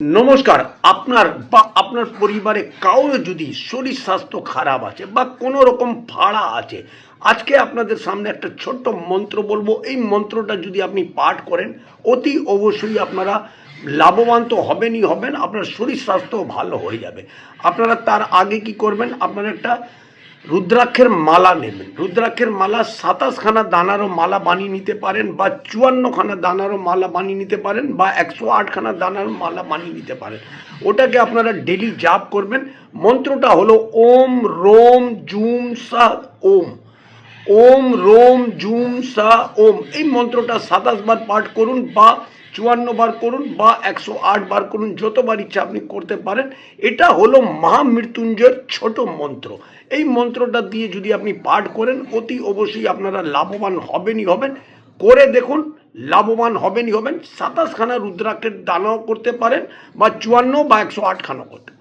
নমস্কার। আপনার বা আপনার পরিবারে কারোর যদি শরীর স্বাস্থ্য খারাপ আছে বা কোনো রকম ফাড়া আছে, আজকে আপনাদের সামনে একটা ছোট্ট মন্ত্র বলবো। এই মন্ত্রটা যদি আপনি পাঠ করেন, অতি অবশ্যই আপনারা লাভবান তো হবেনই হবেন, আপনার শরীর স্বাস্থ্য ভালো হয়ে যাবে। আপনারা তার আগে কি করবেন, আপনারা একটা রুদ্রাক্ষের মালা নেবেন। রুদ্রাক্ষের মালা ২৭খানা দানারও মালা বানিয়ে নিতে পারেন, বা ৫৪খানা দানারও মালা বানিয়ে নিতে পারেন, বা ১০৮খানা দানারও মালা বানিয়ে নিতে পারেন। ওটাকে আপনারা ডেলি জাপ করবেন। মন্ত্রটা হলো ওম রোম জুম সা ওম। ওম রোম জুম সা ওম। এই মন্ত্রটা ২৭ বার পাঠ করুন, বা ৫৪ বার করুন, বা ১০৮ বার করুন, যতবার ইচ্ছা আপনি করতে পারেন। এটা হলো মহামৃত্যুঞ্জয়ের ছোট মন্ত্র। এই মন্ত্রটা দিয়ে যদি আপনি পাঠ করেন, অতি অবশ্যই আপনারা লাভবান হবেনই হবেন। করে দেখুন, লাভবান হবেনই হবেন। ২৭খানা রুদ্রাক্ষের দানাও করতে পারেন, বা ৫৪ বা ১০৮খানাও করতে পারেন।